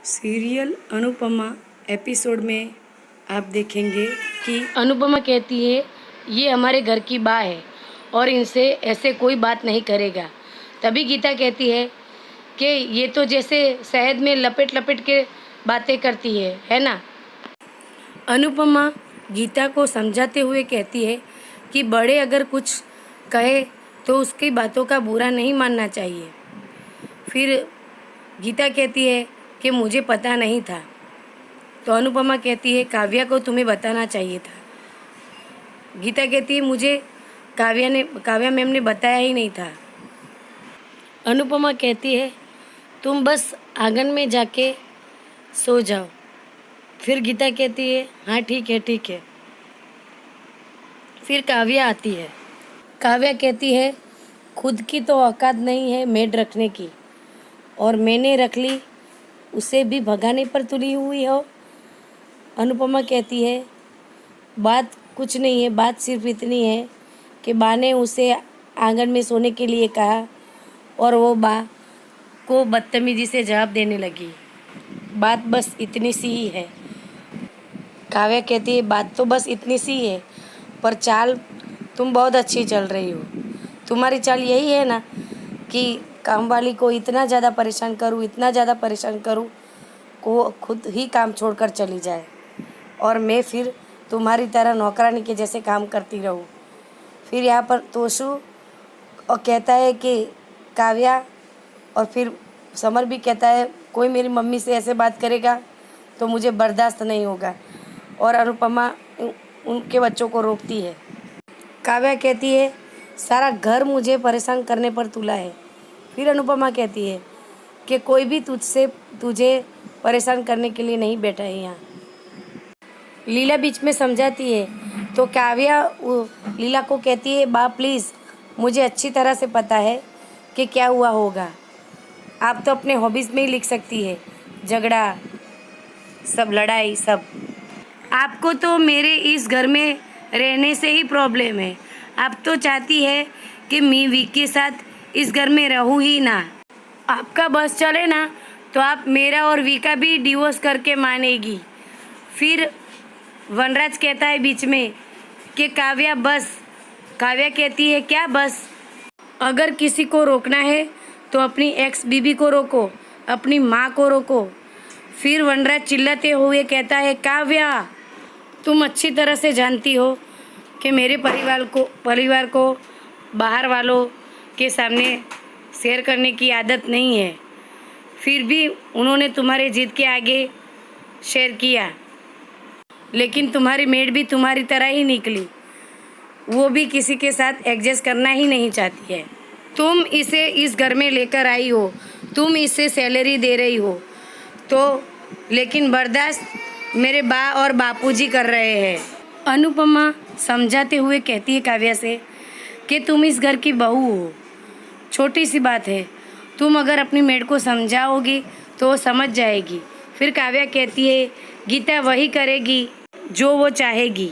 Serial Anupama episode में आप देखेंगे कि अनुपमा कहती है ये हमारे घर की बा है और इनसे ऐसे कोई बात नहीं करेगा। तभी गीता कहती है कि ये तो जैसे शहद में लपेट लपेट के बातें करती है ना। अनुपमा गीता को समझाते हुए कहती है कि बड़े अगर कुछ कहे तो उसकी बातों का बुरा नहीं मानना चाहिए। फिर गीता कहती है कि मुझे पता नहीं था। तो अनुपमा कहती है काव्या को तुम्हें बताना चाहिए था। गीता कहती है मुझे काव्या मैम ने बताया ही नहीं था। अनुपमा कहती है तुम बस आंगन में जाके सो जाओ। फिर गीता कहती है हाँ ठीक है ठीक है। फिर काव्या आती है। काव्या कहती है खुद की तो औकात नहीं है मेड रखने की, और मैंने रख ली, उसे भी भगाने पर तुली हुई हो। अनुपमा कहती है बात कुछ नहीं है, बात सिर्फ इतनी है कि बा ने उसे आंगन में सोने के लिए कहा और वो बा को बदतमीजी से जवाब देने लगी। बात बस इतनी सी ही है। काव्या कहती है बात तो बस इतनी सी है, पर चाल तुम बहुत अच्छी चल रही हो। तुम्हारी चाल यही है ना कि कामवाली को इतना ज़्यादा परेशान करूँ, इतना ज़्यादा परेशान करूँ को खुद ही काम छोड़कर चली जाए और मैं फिर तुम्हारी तरह नौकरानी के जैसे काम करती रहूँ। फिर यहाँ पर तोशु और कहता है कि काव्या, और फिर समर भी कहता है कोई मेरी मम्मी से ऐसे बात करेगा तो मुझे बर्दाश्त नहीं होगा, और अनुपमा उनके बच्चों को रोकती है। काव्या कहती है सारा घर मुझे परेशान करने पर तुला है। फिर अनुपमा कहती है कि कोई भी तुझे परेशान करने के लिए नहीं बैठा है यहाँ। लीला बीच में समझाती है तो काव्या लीला को कहती है बा प्लीज़, मुझे अच्छी तरह से पता है कि क्या हुआ होगा। आप तो अपने हॉबीज़ में ही लिख सकती है, झगड़ा, सब लड़ाई सब। आपको तो मेरे इस घर में रहने से ही प्रॉब्लम है। आप तो चाहती है कि मैं वीक के साथ इस घर में रहूँ ही ना। आपका बस चले ना तो आप मेरा और वी का भी डिवोर्स करके मानेगी। फिर वनराज कहता है बीच में कि काव्या बस। काव्या कहती है क्या बस? अगर किसी को रोकना है तो अपनी एक्स बीबी को रोको, अपनी माँ को रोको। फिर वनराज चिल्लाते हुए कहता है काव्या, तुम अच्छी तरह से जानती हो कि मेरे परिवार को बाहर वालों के सामने शेयर करने की आदत नहीं है। फिर भी उन्होंने तुम्हारे जिद के आगे शेयर किया, लेकिन तुम्हारी मेड भी तुम्हारी तरह ही निकली। वो भी किसी के साथ एडजस्ट करना ही नहीं चाहती है। तुम इसे इस घर में लेकर आई हो, तुम इसे सैलरी दे रही हो तो, लेकिन बर्दाश्त मेरे बा और बापूजी कर रहे हैं। अनुपमा समझाते हुए कहती है काव्या से कि तुम इस घर की बहू हो, छोटी सी बात है, तुम अगर अपनी मेड को समझाओगी तो वो समझ जाएगी। फिर काव्या कहती है गीता वही करेगी जो वो चाहेगी,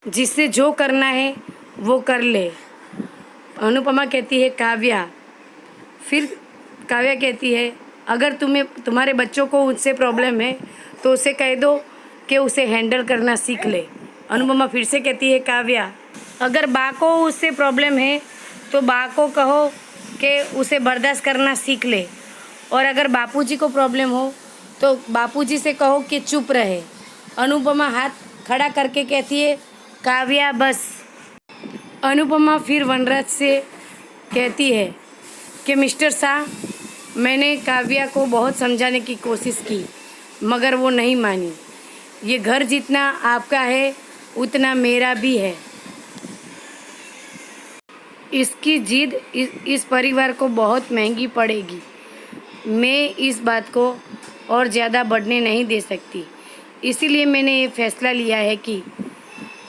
जिससे जो करना है वो कर ले। अनुपमा कहती है काव्या। फिर काव्या कहती है अगर तुम्हारे बच्चों को उससे प्रॉब्लम है तो उसे कह दो कि उसे हैंडल करना सीख ले। अनुपमा फिर से कहती है काव्या, अगर बा को उससे प्रॉब्लम है तो बा को कहो कि उसे बर्दाश्त करना सीख ले, और अगर बापूजी को प्रॉब्लम हो तो बापूजी से कहो कि चुप रहे। अनुपमा हाथ खड़ा करके कहती है काव्या बस। अनुपमा फिर वनराज से कहती है कि मिस्टर शाह, मैंने काव्या को बहुत समझाने की कोशिश की मगर वो नहीं मानी। ये घर जितना आपका है उतना मेरा भी है। इसकी जिद इस परिवार को बहुत महंगी पड़ेगी। मैं इस बात को और ज़्यादा बढ़ने नहीं दे सकती, इसीलिए मैंने ये फैसला लिया है कि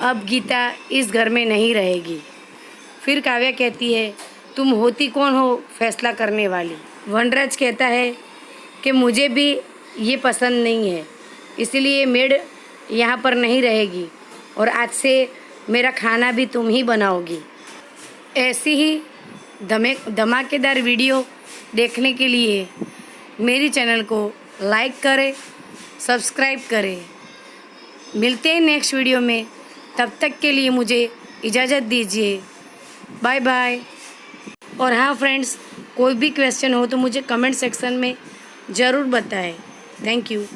अब गीता इस घर में नहीं रहेगी। फिर काव्या कहती है तुम होती कौन हो फैसला करने वाली? वनराज कहता है कि मुझे भी ये पसंद नहीं है, इसलिए मेड यहाँ पर नहीं रहेगी और आज से मेरा खाना भी तुम ही बनाओगी। ऐसी ही धमाकेदार वीडियो देखने के लिए मेरी चैनल को लाइक करें, सब्सक्राइब करें। मिलते हैं नेक्स्ट वीडियो में, तब तक के लिए मुझे इजाज़त दीजिए। Bye bye. और हाँ फ्रेंड्स, कोई भी क्वेश्चन हो तो मुझे कमेंट सेक्शन में ज़रूर बताएं। Thank you.